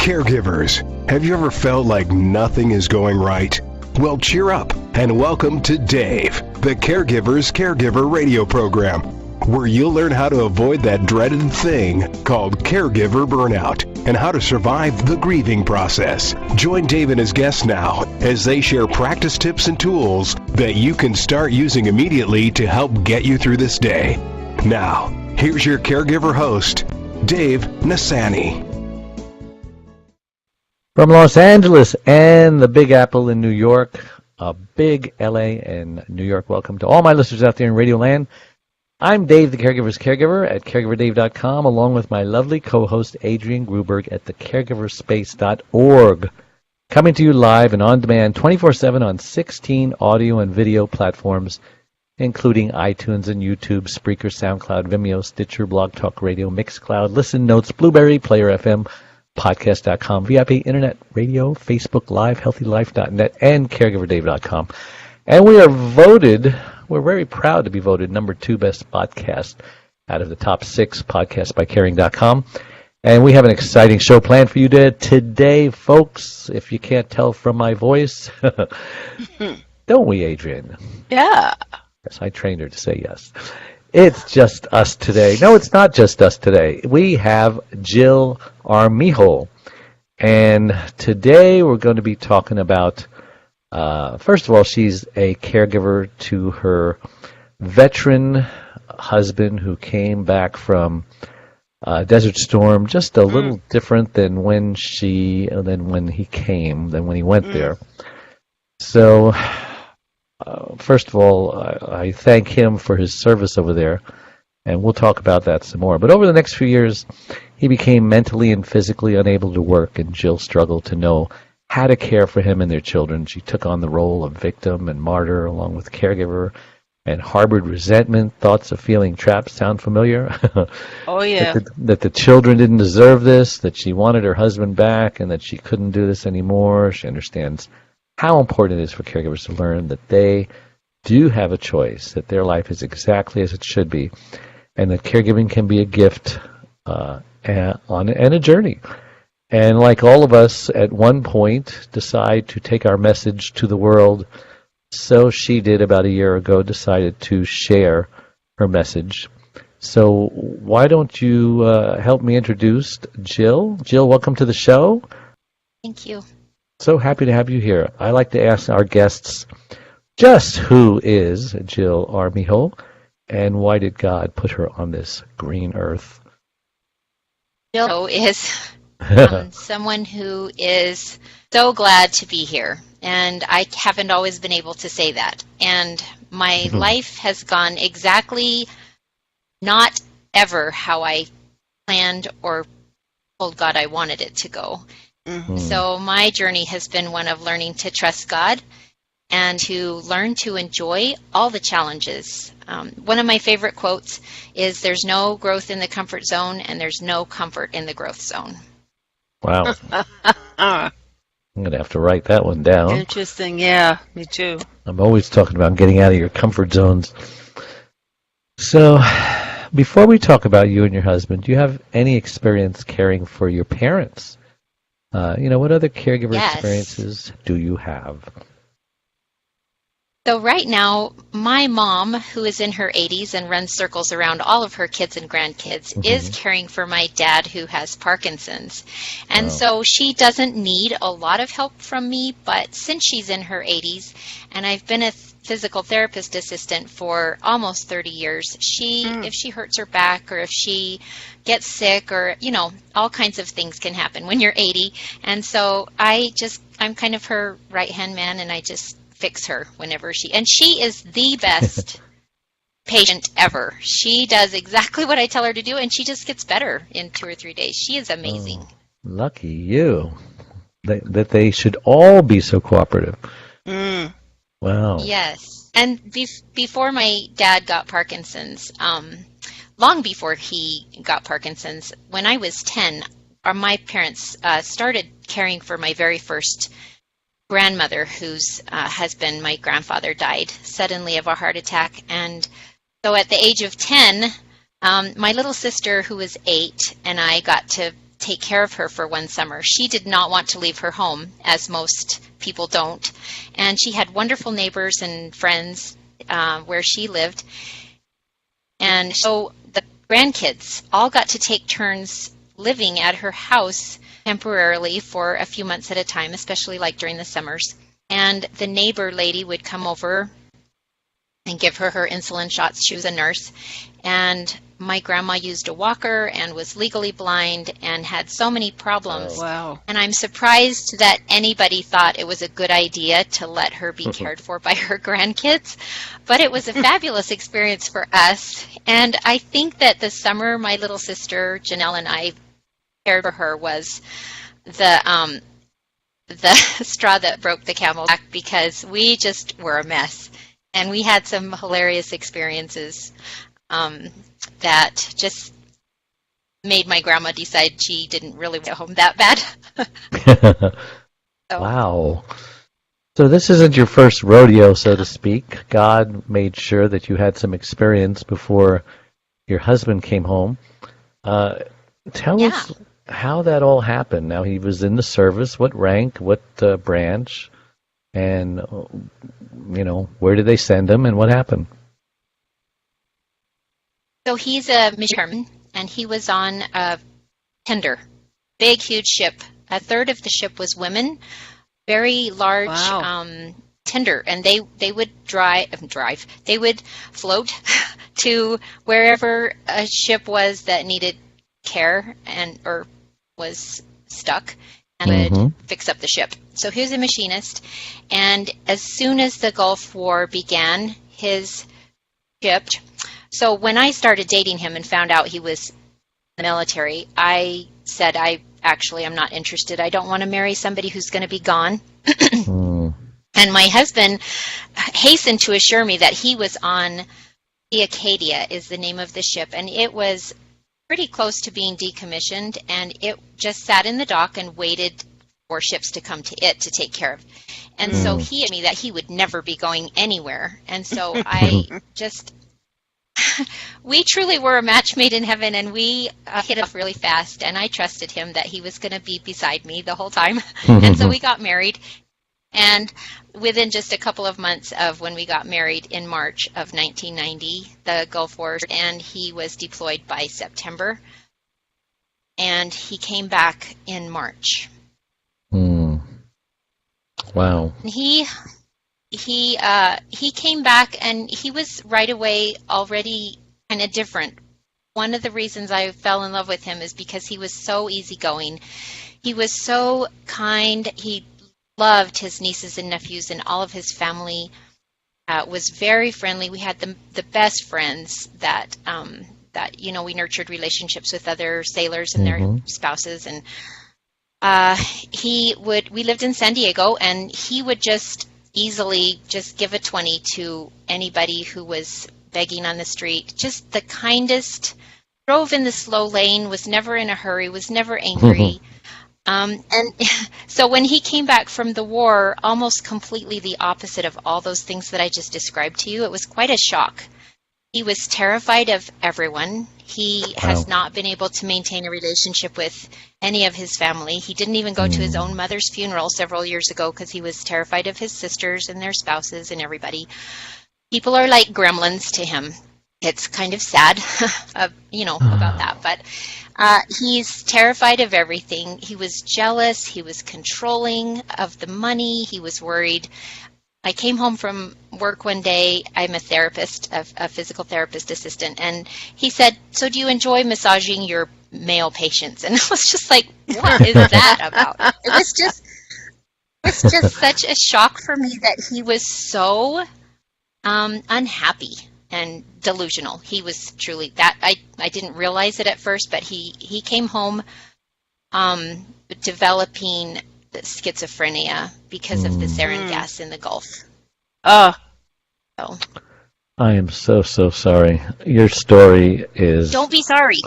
Caregivers, have you ever felt like nothing is going right? Well, cheer up and welcome to Dave, the Caregiver's Caregiver radio program, where you'll learn how to avoid that dreaded thing called caregiver burnout and how to survive the grieving process. Join Dave and his guests now as they share practice tips and tools that you can start using immediately to help get you through this day. Now, here's your caregiver host, Dave Nassani. From Los Angeles and the Big Apple in New York, a big LA and New York welcome to all my listeners out there in Radio Land. I'm Dave, the Caregiver's Caregiver at caregiverdave.com, along with my lovely co-host Adrienne Gruberg at thecaregiverspace.org. Coming to you live and on demand 24/7 on 16 audio and video platforms, including iTunes and YouTube, Spreaker, SoundCloud, Vimeo, Stitcher, Blog Talk Radio, Mixcloud, Listen Notes, Blueberry, Player FM, Podcast.com, VIP, Internet Radio, Facebook Live, HealthyLife.net, and CaregiverDave.com. And we are voted, we're very proud to be voted number 2 best podcast out of the top 6 podcasts by Caring.com. And we have an exciting show planned for you today, folks, if you can't tell from my voice. Don't we, Adrienne? Yeah. Yes, I trained her to say yes. It's just us today. No, it's not just us today. We have Jill Armijo. And today we're going to be talking about, first of all, she's a caregiver to her veteran husband who came back from Desert Storm, just a little different than when he went there. So, first of all, I thank him for his service over there, and we'll talk about that some more. But over the next few years, he became mentally and physically unable to work, and Jill struggled to know how to care for him and their children. She took on the role of victim and martyr along with caregiver and harbored resentment, thoughts of feeling trapped. Sound familiar? Oh, yeah. That the children didn't deserve this, that she wanted her husband back, and that she couldn't do this anymore. She understands how important it is for caregivers to learn that they do have a choice, that their life is exactly as it should be, and that caregiving can be a gift and a journey. And like all of us, at one point, decide to take our message to the world. So she did about a year ago, decided to share her message. So why don't you help me introduce Jill? Jill, welcome to the show. Thank you. So happy to have you here. I like to ask our guests, just who is Jill Armijo, and why did God put her on this green earth? Jill is someone who is so glad to be here, and I haven't always been able to say that. And my life has gone exactly not ever how I planned or told God I wanted it to go. Mm-hmm. So my journey has been one of learning to trust God and to learn to enjoy all the challenges. One of my favorite quotes is, "There's no growth in the comfort zone, and there's no comfort in the growth zone." Wow. I'm going to have to write that one down. Interesting, yeah, me too. I'm always talking about getting out of your comfort zones. So, before we talk about you and your husband, do you have any experience caring for your parents? What other caregiver experiences do you have? So right now, my mom, who is in her 80s and runs circles around all of her kids and grandkids, is caring for my dad, who has Parkinson's. And so she doesn't need a lot of help from me, but since she's in her 80s, and I've been a physical therapist assistant for almost 30 years, if she hurts her back or if she gets sick or, all kinds of things can happen when you're 80. And so I'm kind of her right-hand man, and I just fix her whenever and she is the best patient ever. She does exactly what I tell her to do, and she just gets better in 2 or 3 days. She is amazing. Oh, lucky you. That they should all be so cooperative. Wow. Yes. And before my dad got Parkinson's, long before he got Parkinson's, when I was 10, my parents started caring for my very first grandmother, whose husband, my grandfather, died suddenly of a heart attack. And so at the age of 10, my little sister, who was 8, and I got to take care of her for one summer. She did not want to leave her home, as most people don't. And she had wonderful neighbors and friends where she lived. And so the grandkids all got to take turns living at her house temporarily for a few months at a time, especially like during the summers. And the neighbor lady would come over and give her her insulin shots. She was a nurse. And my grandma used a walker and was legally blind and had so many problems. Wow. And I'm surprised that anybody thought it was a good idea to let her be cared for by her grandkids. But it was a fabulous experience for us. And I think that the summer my little sister Janelle and I cared for her was the straw that broke the camel's back, because we just were a mess. And we had some hilarious experiences that just made my grandma decide she didn't really want to home that bad. So. Wow. So this isn't your first rodeo, so to speak. God made sure that you had some experience before your husband came home. Tell us how that all happened. Now, he was in the service. What rank? What branch? And, where did they send him, and what happened? So he's a missionary, and he was on a tender, big, huge ship. A third of the ship was women, very large tender, and they would drive. They would float to wherever a ship was that needed care or was stuck, and would fix up the ship. So he was a machinist, and as soon as the Gulf War began, his ship. So when I started dating him and found out he was in the military, I said, I'm not interested. I don't want to marry somebody who's going to be gone. And my husband hastened to assure me that he was on the Acadia, is the name of the ship, and it was pretty close to being decommissioned, and it just sat in the dock and waited for ships to come to it to take care of. And so he told me that he would never be going anywhere. And so we truly were a match made in heaven, and we hit it off really fast, and I trusted him that he was going to be beside me the whole time. And so we got married, and within just a couple of months of when we got married in March of 1990, the Gulf War, and he was deployed by September, and he came back in March. Wow. He came back, and he was right away already kind of different. One of the reasons I fell in love with him is because he was so easygoing. He was so kind. He loved his nieces and nephews, and all of his family was very friendly. We had the best friends that we nurtured relationships with other sailors and their spouses, and we lived in San Diego, and he would just easily just give a 20 to anybody who was begging on the street. Just the kindest, drove in the slow lane, was never in a hurry, was never angry. And so when he came back from the war, almost completely the opposite of all those things that I just described to you, it was quite a shock. He was terrified of everyone. He has not been able to maintain a relationship with any of his family. He didn't even go to his own mother's funeral several years ago because he was terrified of his sisters and their spouses and everybody. People are like gremlins to him. It's kind of sad, about that. But he's terrified of everything. He was jealous. He was controlling of the money. He was worried. I came home from work one day. I'm a therapist, a physical therapist assistant, and he said, "So do you enjoy massaging your male patients?" And I was just like, "What is that about?" It was just such a shock for me that he was so unhappy and delusional. He was truly that. I didn't realize it at first, but he came home developing schizophrenia because of the sarin gas in the Gulf. Oh. So. I am so sorry. Your story is... Don't be sorry.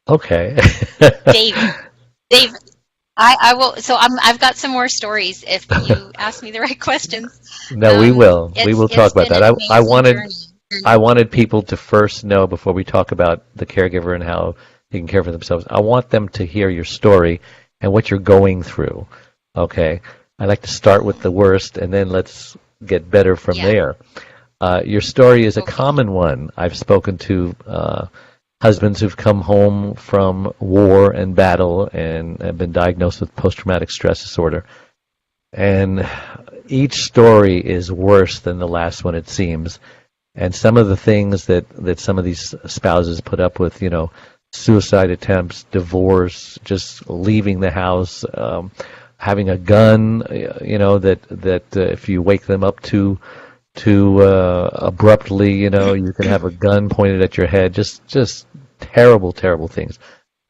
Okay. Dave, I will. So I've got some more stories if you ask me the right questions. No, we will. We will talk about that. I wanted people to first know before we talk about the caregiver and how taking care of themselves. I want them to hear your story and what you're going through. Okay, I like to start with the worst, and then let's get better from there. Your story is a common one. I've spoken to husbands who've come home from war and battle and have been diagnosed with post-traumatic stress disorder. And each story is worse than the last one, it seems. And some of the things that some of these spouses put up with, suicide attempts, divorce, just leaving the house, having a gun, that if you wake them up too abruptly, you can have a gun pointed at your head. Just terrible, terrible things.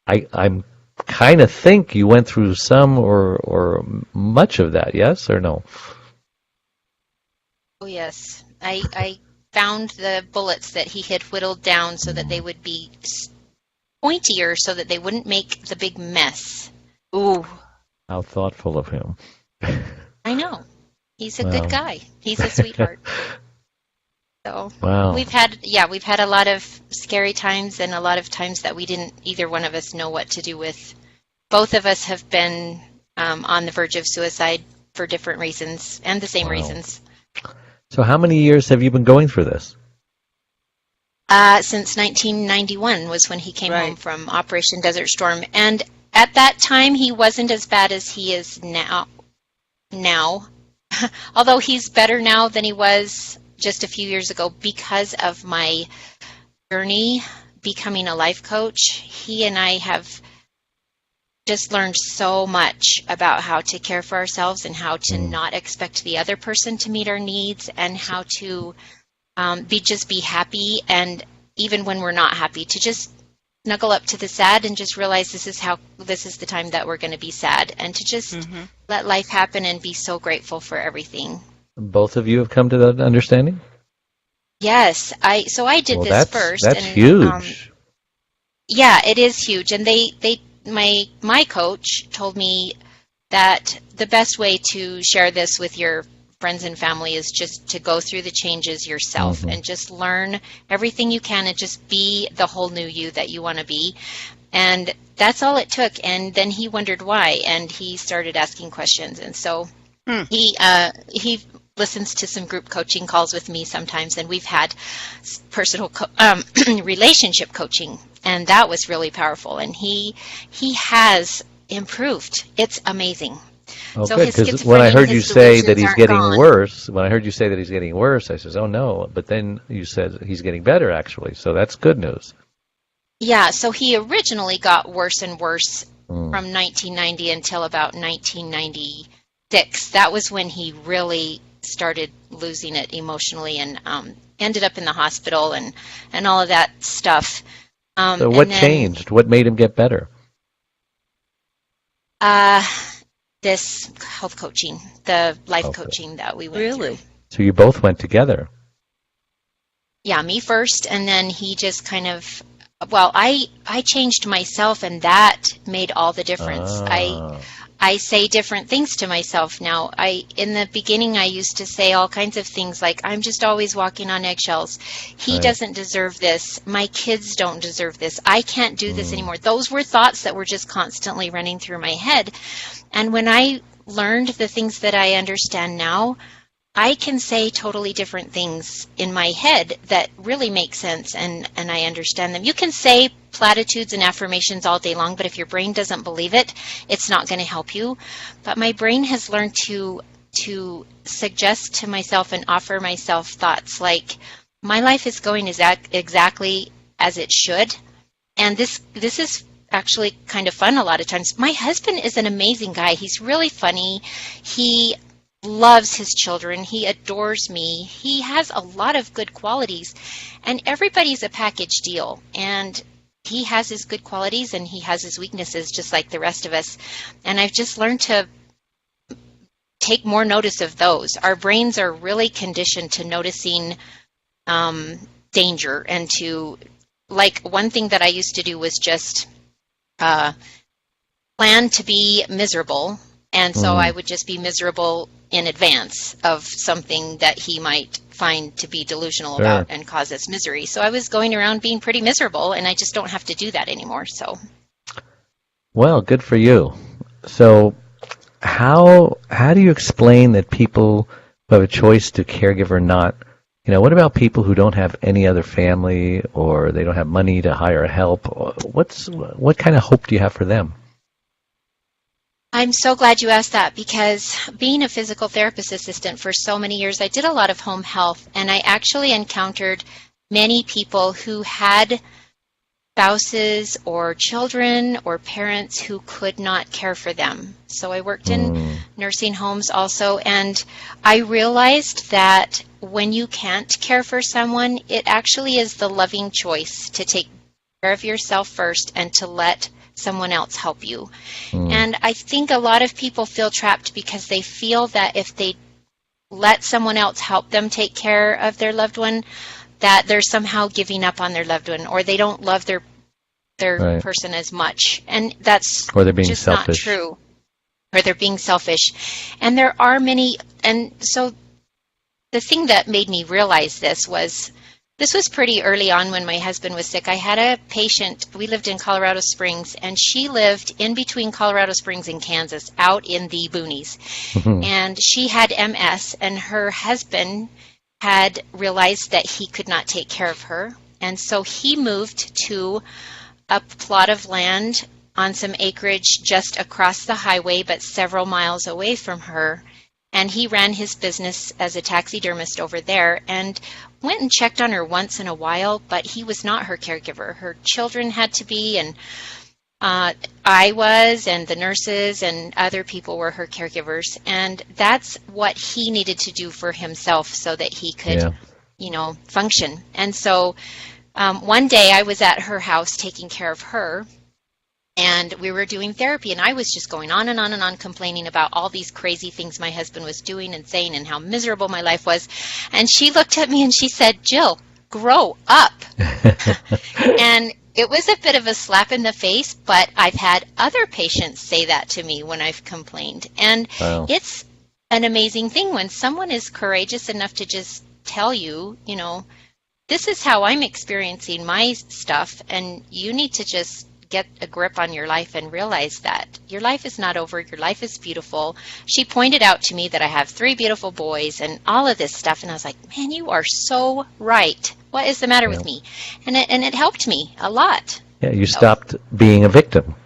I'm kind of think you went through some or much of that, yes or no? Oh yes, I found the bullets that he had whittled down so that they would be pointier, so that they wouldn't make the big mess. Ooh. How thoughtful of him. I know. He's a good guy. He's a sweetheart. So we've had a lot of scary times and a lot of times that we didn't, either one of us, know what to do with. Both of us have been on the verge of suicide for different reasons and the same reasons. So how many years have you been going through this? Since 1991 was when he came home from Operation Desert Storm. And at that time, he wasn't as bad as he is now. Although he's better now than he was just a few years ago because of my journey becoming a life coach. He and I have just learned so much about how to care for ourselves and how to not expect the other person to meet our needs, and how to be happy, and even when we're not happy, to just snuggle up to the sad and just realize this is the time that we're going to be sad, and to just let life happen and be so grateful for everything. Both of you have come to that understanding? Yes, I did this first. That's huge. Yeah, it is huge, and my coach told me that the best way to share this with your friends and family is just to go through the changes yourself and just learn everything you can and just be the whole new you that you want to be. And that's all it took. And then he wondered why, and he started asking questions. And so he listens to some group coaching calls with me sometimes, and we've had personal relationship coaching, and that was really powerful. And he has improved. It's amazing. Oh, so good, because when I heard you say that he's getting worse, I says, oh no, but then you said he's getting better, actually, so that's good news. Yeah, so he originally got worse and worse from 1990 until about 1996. That was when he really started losing it emotionally and ended up in the hospital and all of that stuff. So what changed? What made him get better? This health coaching, the life coaching that we went through. So you both went together? Yeah, me first, and then he just kind of, I changed myself, and that made all the difference. I say different things to myself now. In the beginning, I used to say all kinds of things like, I'm just always walking on eggshells. He doesn't deserve this. My kids don't deserve this. I can't do this anymore. Those were thoughts that were just constantly running through my head. And when I learned the things that I understand now, I can say totally different things in my head that really make sense, and I understand them. You can say platitudes and affirmations all day long, but if your brain doesn't believe it, it's not going to help you. But my brain has learned to suggest to myself and offer myself thoughts like, my life is going exactly as it should. And this is actually kind of fun a lot of times. My husband is an amazing guy. He's really funny. He loves his children. He adores me. He has a lot of good qualities, and everybody's a package deal. And he has his good qualities and he has his weaknesses just like the rest of us. And I've just learned to take more notice of those. Our brains are really conditioned to noticing danger, and to, like, one thing that I used to do was just plan to be miserable. And so I would just be miserable in advance of something that he might find to be delusional Sure. about and cause us misery. So I was going around being pretty miserable, and I just don't have to do that anymore. So, Well, good for you. So how do you explain that people who have a choice to caregiver or not, what about people who don't have any other family or they don't have money to hire help? What kind of hope do you have for them? I'm so glad you asked that, because being a physical therapist assistant for so many years, I did a lot of home health, and I actually encountered many people who had spouses or children or parents who could not care for them. So I worked in nursing homes also, and I realized that when you can't care for someone, it actually is the loving choice to take care of yourself first and to let someone else help you. And I think a lot of people feel trapped because they feel that if they let someone else help them take care of their loved one, that they're somehow giving up on their loved one, or they don't love their Right. person as much. And that's Or they're being just selfish. not true. Or they're being selfish. And there are many, and so the thing that made me realize this was pretty early on when my husband was sick. I had a patient, we lived in Colorado Springs, and she lived in between Colorado Springs and Kansas, out in the boonies. And she had MS, and her husband had realized that he could not take care of her. And so he moved to a plot of land on some acreage just across the highway, but several miles away from her. And he ran his business as a taxidermist over there and went and checked on her once in a while, but he was not her caregiver. Her children had to be, and I was, and the nurses and other people were her caregivers. And that's what he needed to do for himself so that he could, function. And so one day I was at her house taking care of her, and we were doing therapy, and I was just going on and on and on complaining about all these crazy things my husband was doing and saying and how miserable my life was. And she looked at me and she said, "Jill, grow up." And it was a bit of a slap in the face, but I've had other patients say that to me when I've complained. And Wow. It's an amazing thing when someone is courageous enough to just tell you, this is how I'm experiencing my stuff, and you need to just get a grip on your life and realize that your life is not over. Your life is beautiful. She pointed out to me that I have 3 beautiful boys and all of this stuff, and I was like, man, you are so right. What is the matter with me? And it helped me a lot. Yeah, you stopped being a victim.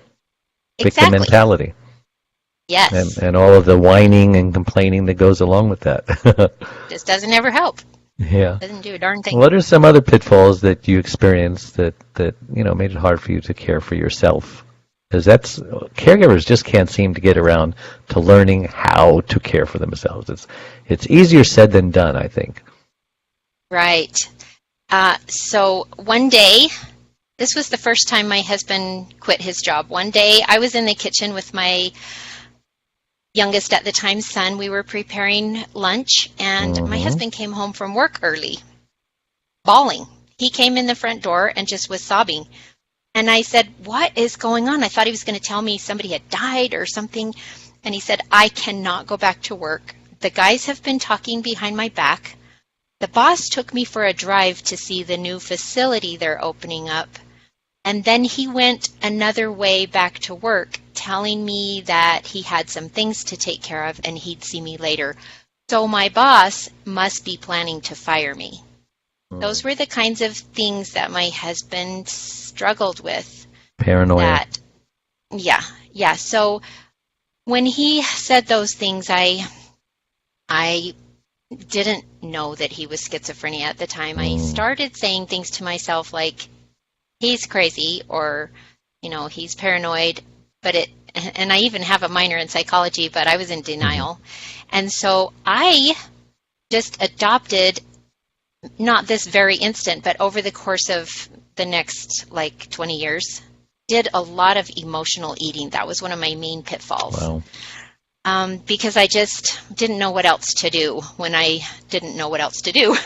Victim Exactly. mentality. Yes. And all of the whining and complaining that goes along with that. Just doesn't ever help. Yeah. Doesn't do a darn thing. What are some other pitfalls that you experienced that made it hard for you to care for yourself? Because caregivers just can't seem to get around to learning how to care for themselves. It's easier said than done, I think. Right. So one day, this was the first time my husband quit his job. One day I was in the kitchen with my youngest at the time son. We were preparing lunch, and my husband came home from work early, bawling. He came in the front door and just was sobbing. And I said, "What is going on?" I thought he was going to tell me somebody had died or something. And he said, "I cannot go back to work. The guys have been talking behind my back. The boss took me for a drive to see the new facility they're opening up. And then he went another way back to work, telling me that he had some things to take care of and he'd see me later. So my boss must be planning to fire me." Those were the kinds of things that my husband struggled with. Paranoia. Yeah. So when he said those things, I didn't know that he was schizophrenia at the time. I started saying things to myself like, he's crazy, or, he's paranoid, and I even have a minor in psychology, but I was in denial. And so I just adopted, not this very instant, but over the course of the next 20 years, did a lot of emotional eating. That was one of my main pitfalls. Wow. Because I just didn't know what else to do when I didn't know what else to do.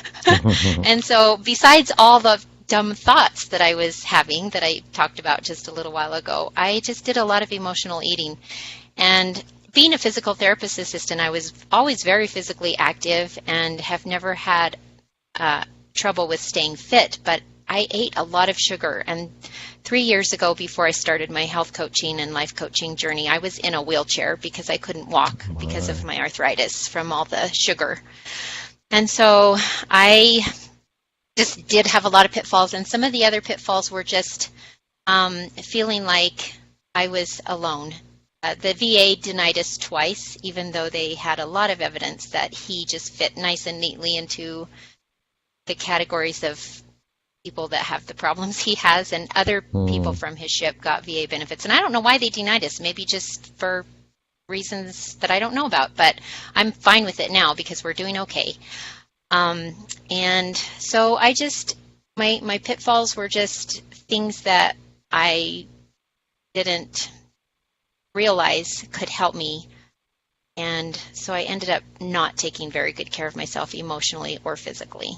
And so besides all the dumb thoughts that I was having that I talked about just a little while ago, I just did a lot of emotional eating. being a physical therapist assistant, I was always very physically active and have never had trouble with staying fit, but I ate a lot of sugar. And 3 years ago, before I started my health coaching and life coaching journey, I was in a wheelchair because I couldn't walk because of my arthritis from all the sugar. And so I just did have a lot of pitfalls, and some of the other pitfalls were just feeling like I was alone. The VA denied us twice, even though they had a lot of evidence that he just fit nice and neatly into the categories of people that have the problems he has, and other people from his ship got VA benefits. And I don't know why they denied us, maybe just for reasons that I don't know about, but I'm fine with it now because we're doing okay. And so I just, my pitfalls were just things that I didn't realize could help me. And so I ended up not taking very good care of myself emotionally or physically.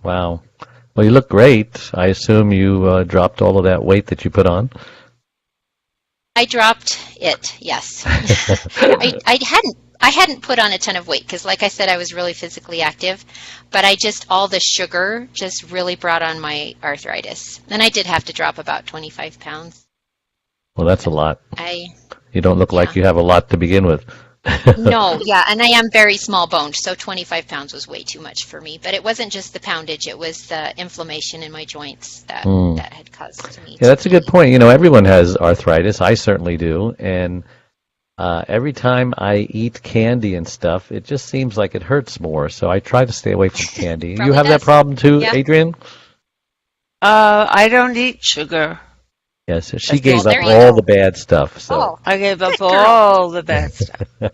Wow. Well, you look great. I assume you dropped all of that weight that you put on. I dropped it, yes. I hadn't put on a ton of weight because, like I said, I was really physically active, but all the sugar just really brought on my arthritis. And I did have to drop about 25 pounds. Well, that's a lot. You don't look like you have a lot to begin with. No, yeah, and I am very small boned, so 25 pounds was way too much for me. But it wasn't just the poundage, it was the inflammation in my joints that had caused me. Yeah, that's a good point. You know, everyone has arthritis. I certainly do. And every time I eat candy and stuff, it just seems like it hurts more. So I try to stay away from candy. You have that problem too, yeah. Adrienne? I don't eat sugar. Yes, she gave up there you all go. the bad stuff. So. I gave up all the bad stuff.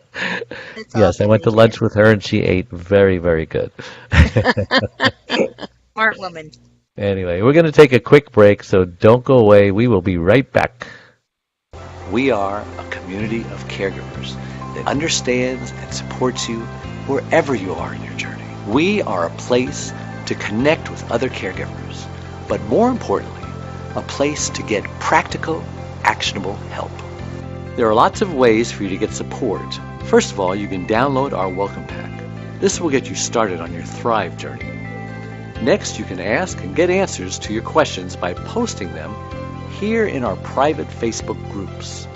Yes, I went to lunch with her and she ate very, very good. Smart woman. Anyway, we're going to take a quick break, so don't go away. We will be right back. We are a community of caregivers that understands and supports you wherever you are in your journey. We are a place to connect with other caregivers, but more importantly, a place to get practical, actionable help. There are lots of ways for you to get support. First of all, you can download our welcome pack. This will get you started on your Thrive journey. Next, you can ask and get answers to your questions by posting them here in our private Facebook groups.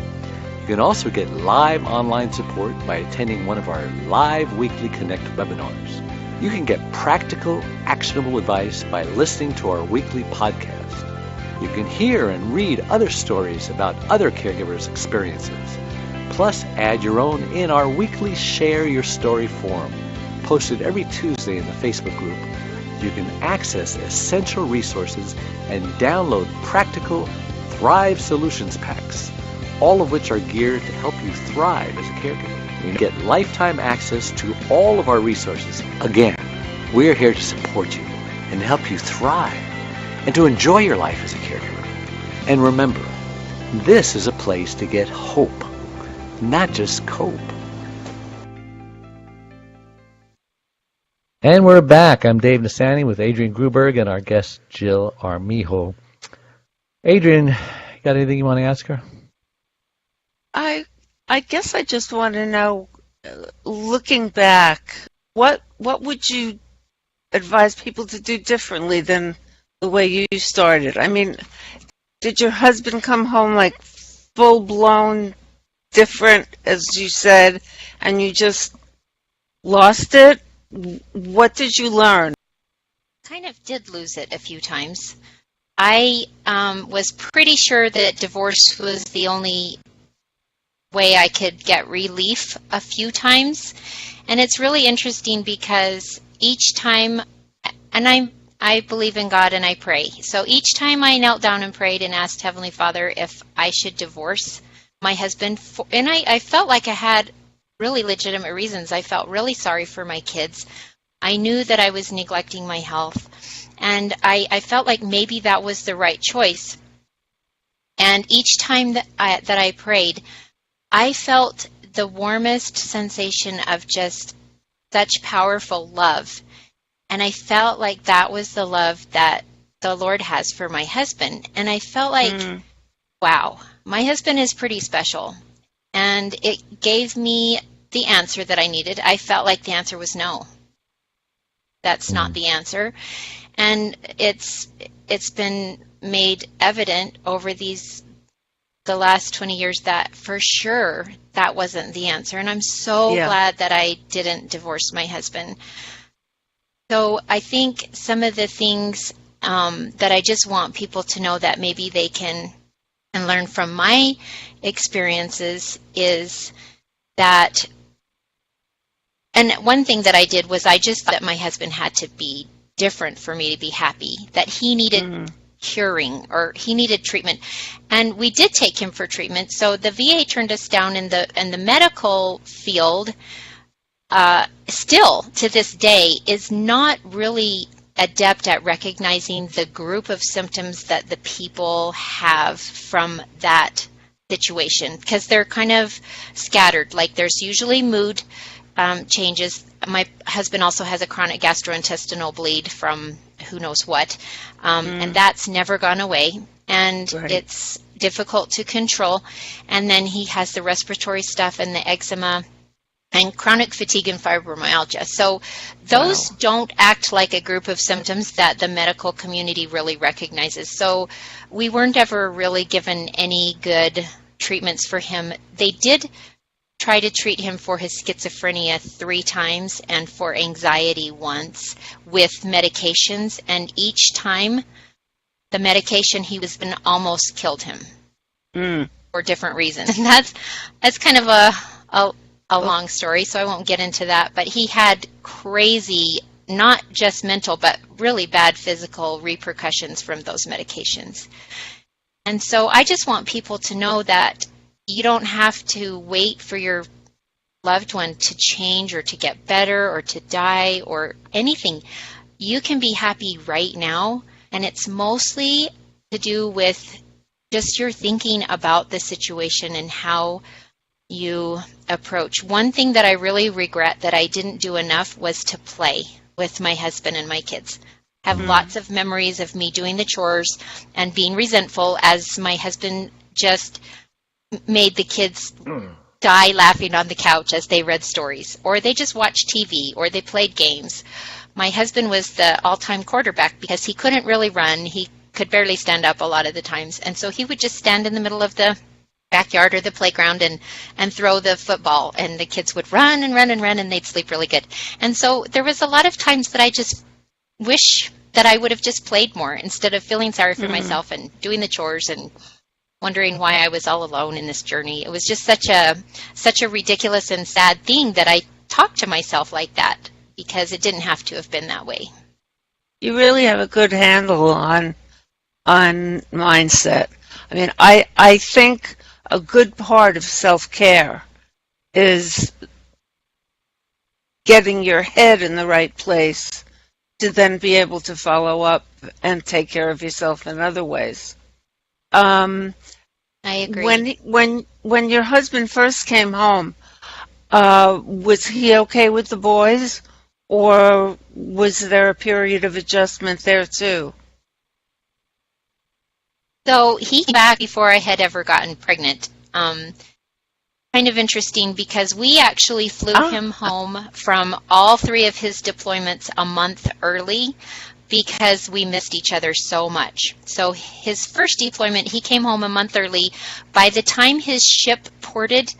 You can also get live online support by attending one of our live weekly Connect webinars. You can get practical, actionable advice by listening to our weekly podcast. You can hear and read other stories about other caregivers' experiences. Plus, add your own in our weekly Share Your Story forum, posted every Tuesday in the Facebook group. You can access essential resources and download practical Thrive Solutions packs, all of which are geared to help you thrive as a caregiver. You get lifetime access to all of our resources. Again, we're here to support you and help you thrive and to enjoy your life as a caregiver. And remember, this is a place to get hope, not just cope. And we're back. I'm Dave Nassani with Adrienne Gruberg and our guest Jill Armijo. Adrienne, you got anything you want to ask her? I guess I just want to know, looking back, what would you advise people to do differently than the way you started? I mean, did your husband come home like full-blown different, as you said, and you just lost it? What did you learn? Kind of did lose it a few times. I was pretty sure that divorce was the only way I could get relief a few times. And it's really interesting because each time, and I believe in God and I pray. So each time I knelt down and prayed and asked Heavenly Father if I should divorce my husband, and I felt like I had really legitimate reasons. I felt really sorry for my kids. I knew that I was neglecting my health, and I felt like maybe that was the right choice. And each time that I prayed, I felt the warmest sensation of just such powerful love. And I felt like that was the love that the Lord has for my husband. And I felt like, wow, my husband is pretty special. and it gave me the answer that I needed. I felt like the answer was no. That's not the answer. And it's been made evident over the last 20 years that for sure that wasn't the answer. And I'm so glad that I didn't divorce my husband. So I think some of the things that I just want people to know that maybe they can and learn from my experiences is that, and one thing that I did was I just thought that my husband had to be different for me to be happy, that he needed curing or he needed treatment. And we did take him for treatment. So the VA turned us down in the medical field. Still to this day is not really adept at recognizing the group of symptoms that the people have from that situation, because they're kind of scattered. Like there's usually mood changes. My husband also has a chronic gastrointestinal bleed from who knows what, and that's never gone away, and it's difficult to control. And then he has the respiratory stuff and the eczema and chronic fatigue and fibromyalgia. So those don't act like a group of symptoms that the medical community really recognizes. So we weren't ever really given any good treatments for him. They did try to treat him for his schizophrenia 3 times and for anxiety once with medications, and each time the medication he was in almost killed him for different reasons. And that's kind of a long story, so I won't get into that, but he had crazy, not just mental, but really bad physical repercussions from those medications. And so I just want people to know that you don't have to wait for your loved one to change or to get better or to die or anything. You can be happy right now, and it's mostly to do with just your thinking about the situation and how you approach. One thing that I really regret that I didn't do enough was to play with my husband and my kids. I have lots of memories of me doing the chores and being resentful as my husband just made the kids die laughing on the couch as they read stories, or they just watched TV, or they played games. My husband was the all-time quarterback because he couldn't really run. He could barely stand up a lot of the times, and so he would just stand in the middle of the backyard or the playground and throw the football, and the kids would run and run and run, and they'd sleep really good. And so there was a lot of times that I just wish that I would have just played more instead of feeling sorry for myself and doing the chores and wondering why I was all alone in this journey. It was just such a ridiculous and sad thing that I talked to myself like that, because it didn't have to have been that way. You really have a good handle on mindset. I mean, I think a good part of self-care is getting your head in the right place to then be able to follow up and take care of yourself in other ways. I agree. When your husband first came home, was he okay with the boys, or was there a period of adjustment there too? So he came back before I had ever gotten pregnant. Kind of interesting, because we actually flew him home from all 3 of his deployments a month early because we missed each other so much. So his first deployment, he came home a month early. By the time his ship ported,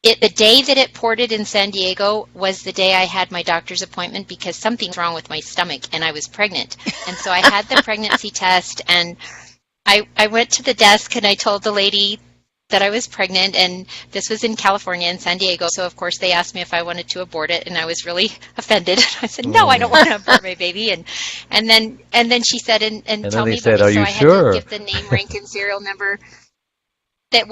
the day that it ported in San Diego was the day I had my doctor's appointment, because something's wrong with my stomach and I was pregnant. And so I had the pregnancy test, and I went to the desk and I told the lady that I was pregnant, and this was in California, in San Diego. So of course they asked me if I wanted to abort it, and I was really offended. I said, no, I don't want to abort my baby. And then she said, and tell me said, about are it. So you I sure? had to give the name, rank, and serial number. They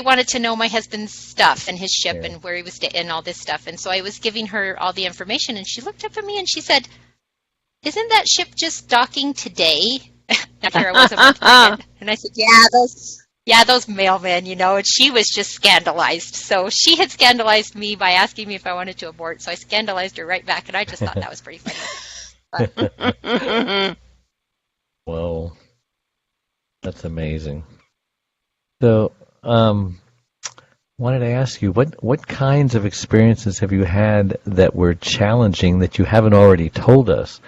wanted to know my husband's stuff and his ship and where he was and all this stuff. And so I was giving her all the information, and she looked up at me and she said, isn't that ship just docking today? After I wasn't pregnant. And I said, those mailmen, and she was just scandalized. So she had scandalized me by asking me if I wanted to abort, so I scandalized her right back, and I just thought that was pretty funny. Well, that's amazing. So wanted to ask you, what kinds of experiences have you had that were challenging that you haven't already told us?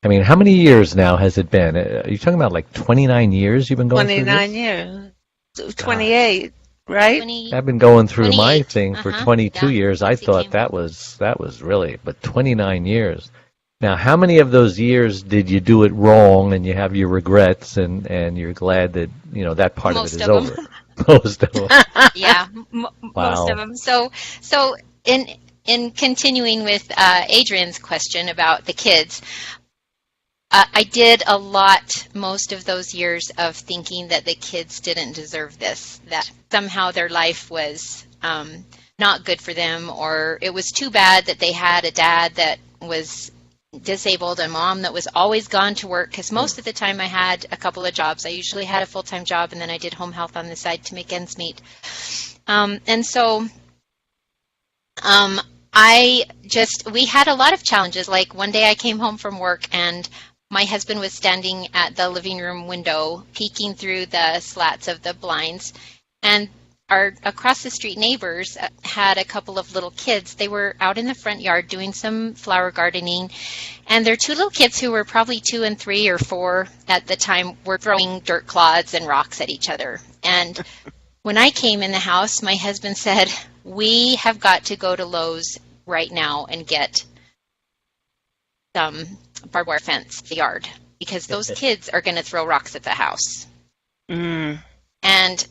I mean, how many years now has it been? Are you talking about like 29 years you've been going through this? 29 years. 28, right? I've been going through my 28. thing for 22 years. I Since he thought came that home. was really, but 29 years. Now, how many of those years did you do it wrong and you have your regrets and you're glad that, that part of it Most is of 'em. over? Most of them. Yeah, most Wow. of them. So in continuing with Adrienne's question about the kids, I did a lot most of those years of thinking that the kids didn't deserve this, that somehow their life was not good for them, or it was too bad that they had a dad that was disabled, a mom that was always gone to work, because most of the time I had a couple of jobs. I usually had a full-time job, and then I did home health on the side to make ends meet. And so we had a lot of challenges. Like one day I came home from work and my husband was standing at the living room window peeking through the slats of the blinds, and our across the street neighbors had a couple of little kids. They were out in the front yard doing some flower gardening, and their two little kids, who were probably 2 and 3 or 4 at the time, were throwing dirt clods and rocks at each other. And when I came in the house, my husband said, "We have got to go to Lowe's right now and get some barbed wire fence in the yard, because those kids are going to throw rocks at the house." Mm. And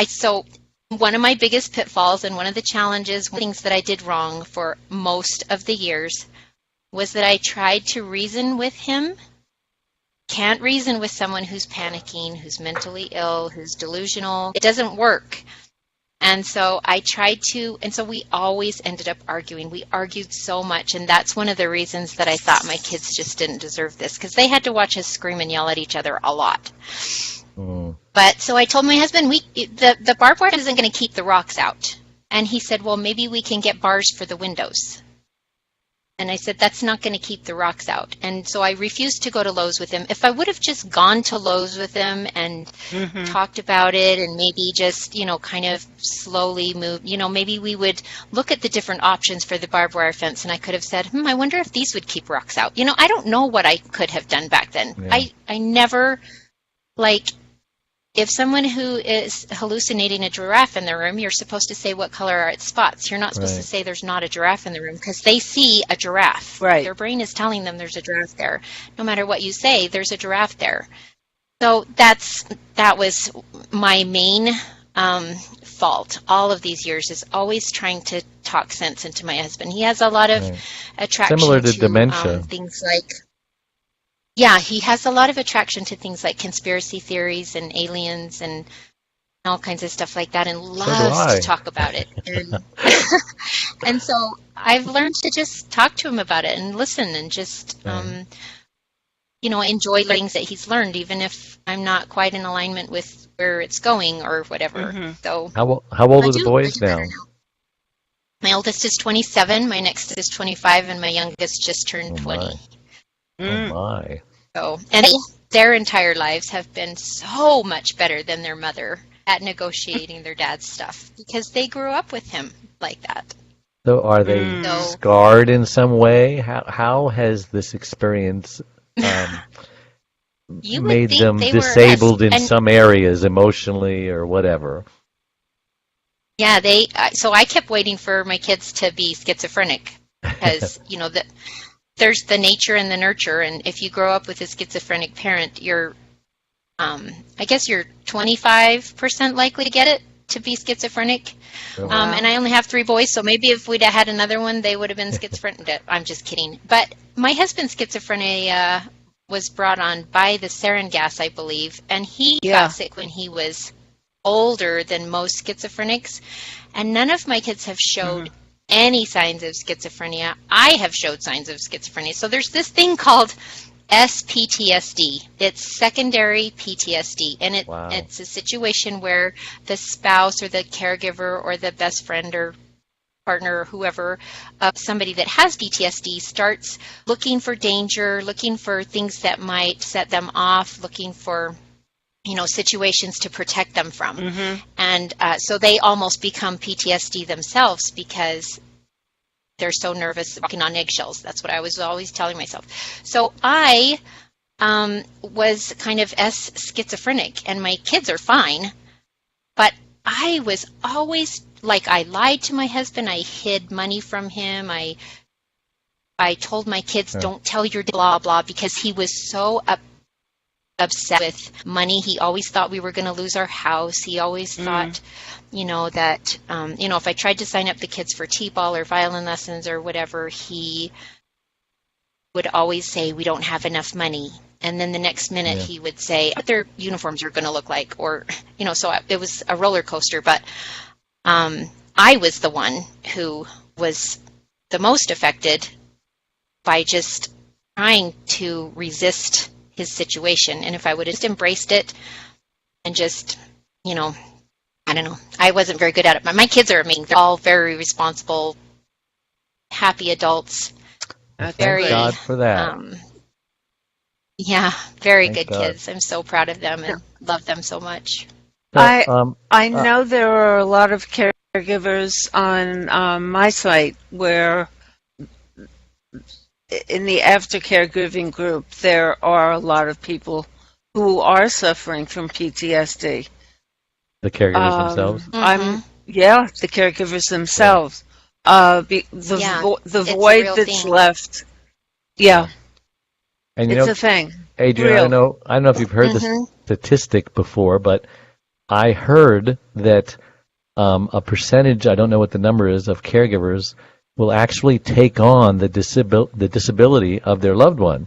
so one of my biggest pitfalls and one of the challenges, things that I did wrong for most of the years, was that I tried to reason with him. Can't reason with someone who's panicking, who's mentally ill, who's delusional. It doesn't work. And so I tried to, and so we always ended up arguing. We argued so much, and that's one of the reasons that I thought my kids just didn't deserve this, because they had to watch us scream and yell at each other a lot. But so I told my husband, the barbed wire isn't going to keep the rocks out. And he said, "Well, maybe we can get bars for the windows." And I said, "That's not going to keep the rocks out." And so I refused to go to Lowe's with him. If I would have just gone to Lowe's with him and talked about it, and maybe just, kind of slowly move, maybe we would look at the different options for the barbed wire fence, and I could have said, I wonder if these would keep rocks out. I don't know what I could have done back then. Yeah. I never, if someone who is hallucinating a giraffe in the room, you're supposed to say, what color are its spots? You're not supposed to say there's not a giraffe in the room, because they see a giraffe. Right. Their brain is telling them there's a giraffe there. No matter what you say, there's a giraffe there. So that was my main fault all of these years, is always trying to talk sense into my husband. He has a lot of attraction similar to dementia. Things like, yeah, he has a lot of attraction to things like conspiracy theories and aliens and all kinds of stuff like that, and loves to talk about it. And so I've learned to just talk to him about it and listen, and just enjoy things that he's learned, even if I'm not quite in alignment with where it's going or whatever. So how old are the boys now? My oldest is 27, my next is 25, and my youngest just turned 20. Oh my. So, and their entire lives have been so much better than their mother at negotiating their dad's stuff, because they grew up with him like that. So are they scarred in some way? How has this experience made them disabled in some areas emotionally or whatever? Yeah, so I kept waiting for my kids to be schizophrenic, because, there's the nature and the nurture, and if you grow up with a schizophrenic parent, you're 25% likely to get it, to be schizophrenic. And I only have 3 boys, so maybe if we'd have had another one, they would have been schizophrenic. I'm just kidding. But my husband's schizophrenia was brought on by the sarin gas, I believe, and he got sick when he was older than most schizophrenics, and none of my kids have showed any signs of schizophrenia. I have showed signs of schizophrenia. So there's this thing called SPTSD. It's secondary PTSD, and it's a situation where the spouse or the caregiver or the best friend or partner or whoever of somebody that has PTSD starts looking for danger, looking for things that might set them off, looking for situations to protect them from. Mm-hmm. And so they almost become PTSD themselves because they're so nervous walking on eggshells. That's what I was always telling myself. So I was kind of schizophrenic, and my kids are fine, but I was always like, I lied to my husband. I hid money from him. I told my kids, don't tell your blah, blah, because he was so upset with money. He always thought we were going to lose our house. He always thought, that, if I tried to sign up the kids for t-ball or violin lessons or whatever, he would always say, we don't have enough money. And then the next minute he would say, what their uniforms are going to look like, or, so it was a roller coaster. But I was the one who was the most affected by just trying to resist his situation. And if I would have just embraced it and just, I don't know, I wasn't very good at it. But my kids are amazing. They're all very responsible, happy adults. Thank God for that. Very Thank good God. kids. I'm so proud of them and love them so much. I know there are a lot of caregivers on my site where in the aftercare giving group, there are a lot of people who are suffering from PTSD. The caregivers themselves? The caregivers themselves. The void that's left. Yeah. And it's a thing. Adrienne, I don't know if you've heard this statistic before, but I heard that a percentage, I don't know what the number is, of caregivers will actually take on the disability of their loved one.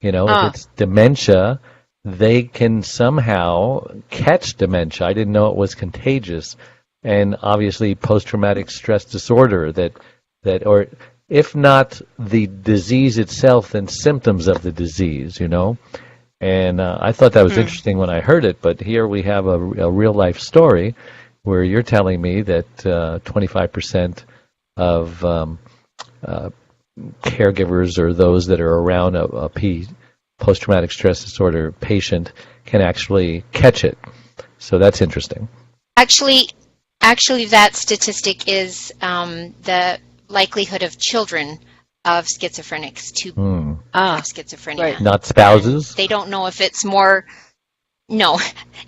If it's dementia, they can somehow catch dementia. I didn't know it was contagious. And obviously post-traumatic stress disorder that or if not the disease itself, then symptoms of the disease, And I thought that was interesting when I heard it, but here we have a real-life story where you're telling me that 25% of caregivers or those that are around a post-traumatic stress disorder patient can actually catch it. So that's interesting. Actually, that statistic is the likelihood of children of schizophrenics to have schizophrenia. Right. Not spouses? And they don't know if it's more... No,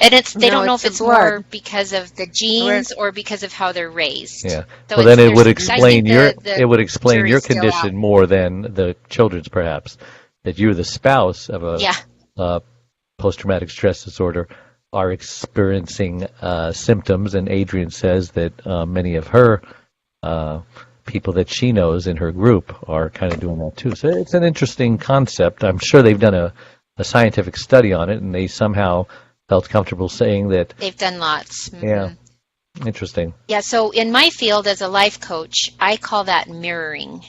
and they don't know if it's more because of the genes or because of how they're raised. Yeah. So well, then it would explain your condition more than the children's, perhaps. That you're the spouse of a post-traumatic stress disorder are experiencing symptoms, and Adrienne says that many of her people that she knows in her group are kind of doing that too. So it's an interesting concept. I'm sure they've done a scientific study on it, and they somehow felt comfortable saying that. They've done lots. Mm-hmm. Yeah. Interesting. Yeah, so in my field as a life coach, I call that mirroring.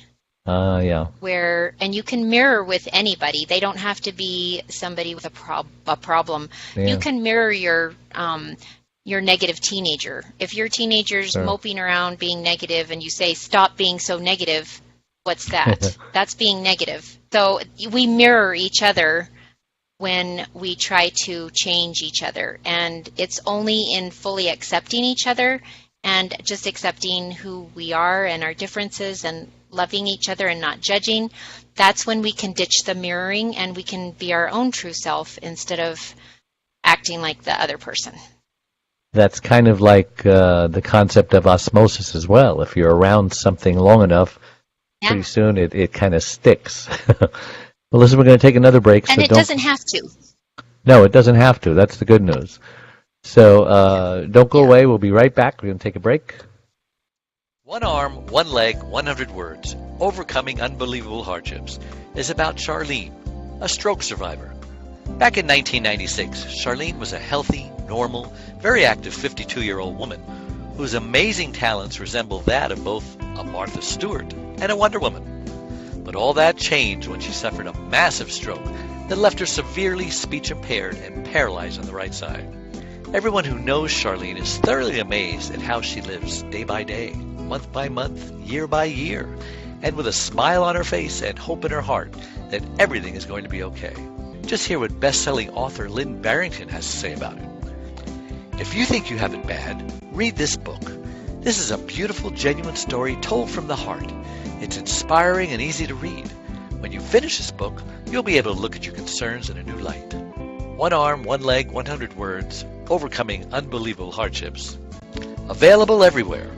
Yeah. And you can mirror with anybody. They don't have to be somebody with a problem. Yeah. You can mirror your negative teenager. If your teenager's moping around being negative and you say, stop being so negative, what's that? That's being negative. So we mirror each other when we try to change each other. And it's only in fully accepting each other and just accepting who we are and our differences and loving each other and not judging. That's when we can ditch the mirroring and we can be our own true self instead of acting like the other person. That's kind of like the concept of osmosis as well. If you're around something long enough, pretty soon it kind of sticks. Well, listen, we're going to take another break. And it doesn't have to. No, it doesn't have to. That's the good news. So don't go away. We'll be right back. We're going to take a break. One Arm, One Leg, 100 Words, Overcoming Unbelievable Hardships is about Charlene, a stroke survivor. Back in 1996, Charlene was a healthy, normal, very active 52-year-old woman whose amazing talents resemble that of both a Martha Stewart and a Wonder Woman. But all that changed when she suffered a massive stroke that left her severely speech impaired and paralyzed on the right side. Everyone who knows Charlene is thoroughly amazed at how she lives day by day, month by month, year by year, and with a smile on her face and hope in her heart that everything is going to be okay. Just hear what best-selling author Lynn Barrington has to say about it. If you think you have it bad, read this book. This is a beautiful, genuine story told from the heart. It's inspiring and easy to read. When you finish this book, you'll be able to look at your concerns in a new light. One arm, one leg, 100 words, overcoming unbelievable hardships. Available everywhere.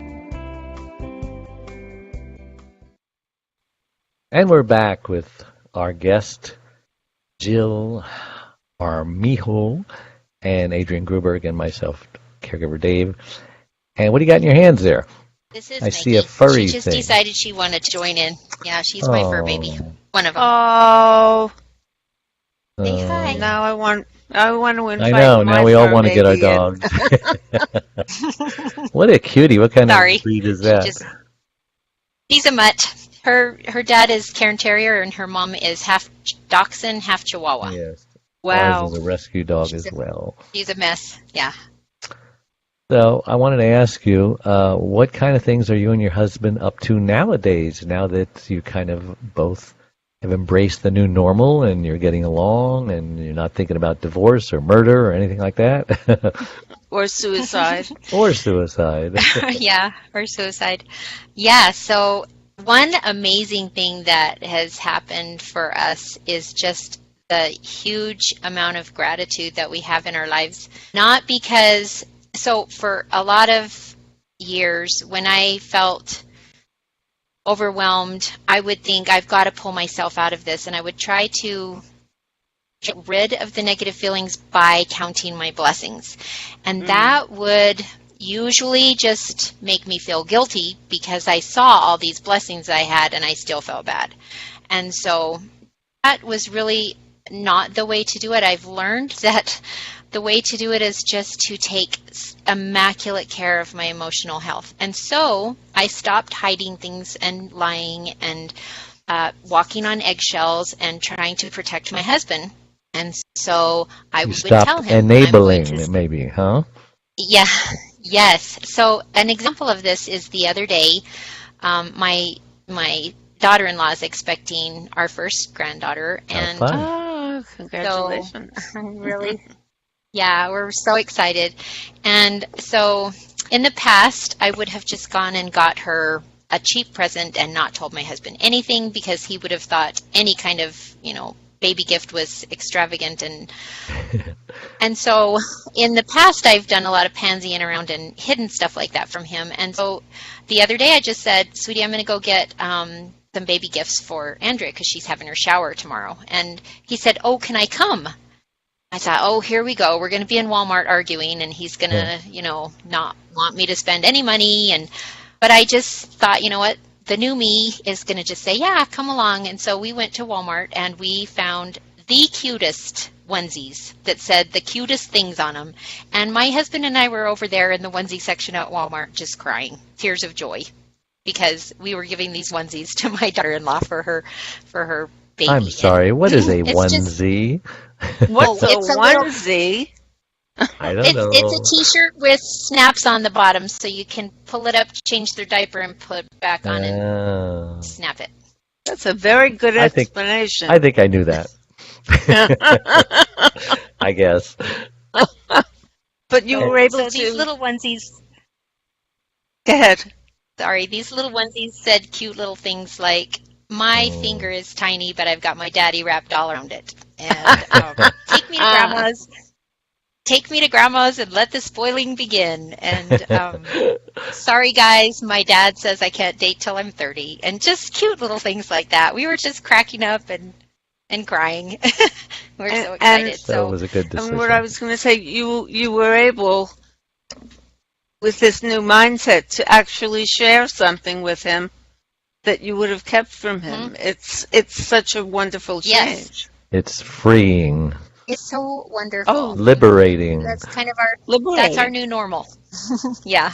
And we're back with our guest, Jill Armijo, and Adrienne Gruberg, and myself, Caregiver Dave. And what do you got in your hands there? This is I Maggie. see a furry She just thing. decided she wanted to join in. Yeah, she's my fur baby. One of them. Oh, Say hi. now I want to invite I know. my Now we all fur want to get our baby in. dogs. What a cutie! What kind Sorry. of breed is that? She's a mutt. Her dad is Cairn Terrier, and her mom is half Dachshund, half Chihuahua. Yes. Wow. Ours is a rescue dog as well. She's a mess. Yeah. So I wanted to ask you, what kind of things are you and your husband up to nowadays? Now that you kind of both have embraced the new normal and you're getting along and you're not thinking about divorce or murder or anything like that, Or suicide. or suicide. Yeah, or suicide. Yeah, so one amazing thing that has happened for us is just the huge amount of gratitude that we have in our lives. Not because, so for a lot of years, when I felt overwhelmed, I would think I've got to pull myself out of this, and I would try to get rid of the negative feelings by counting my blessings. And that would usually just make me feel guilty because I saw all these blessings I had and I still felt bad. And so that was really not the way to do it. I've learned that the way to do it is just to take immaculate care of my emotional health. And so I stopped hiding things and lying and walking on eggshells and trying to protect my husband. And so I You would tell stopped him, enabling, maybe, huh? Yeah, yes. So an example of this is the other day, my daughter-in-law is expecting our first granddaughter, and fun. Oh, congratulations. so really, yeah, we're so excited. And so in the past, I would have just gone and got her a cheap present and not told my husband anything because he would have thought any kind of, baby gift was extravagant. And so in the past, I've done a lot of pansying around and hidden stuff like that from him. And so the other day I just said, sweetie, I'm going to go get some baby gifts for Andrea because she's having her shower tomorrow. And he said, oh, can I come? I thought, oh, here we go. We're going to be in Walmart arguing, and he's going to, not want me to spend any money. But I just thought, you know what? The new me is going to just say, yeah, come along. And so we went to Walmart and we found the cutest onesies that said the cutest things on them. And my husband and I were over there in the onesie section at Walmart just crying, tears of joy, because we were giving these onesies to my daughter-in-law for her baby. I'm sorry, what is a It's onesie? What's a it's a little- onesie? I don't know. It's a T-shirt with snaps on the bottom, so you can pull it up, change their diaper, and put it back on and snap it. That's a very good I think- explanation. I think I knew that. I guess. But you were able So to. these little onesies, Go ahead. these little onesies said cute little things like, my finger is tiny, but I've got my daddy wrapped all around it. And take me to grandma's and let the spoiling begin. And sorry, guys, my dad says I can't date till I'm 30. And just cute little things like that. We were just cracking up and crying. We're so excited. That was a good decision. And what I was going to say, you were able, with this new mindset, to actually share something with him that you would have kept from him. It's such a wonderful change. Yes. It's freeing, It's so wonderful. Oh, liberating. That's kind of our liberating. that's our new normal. Yeah.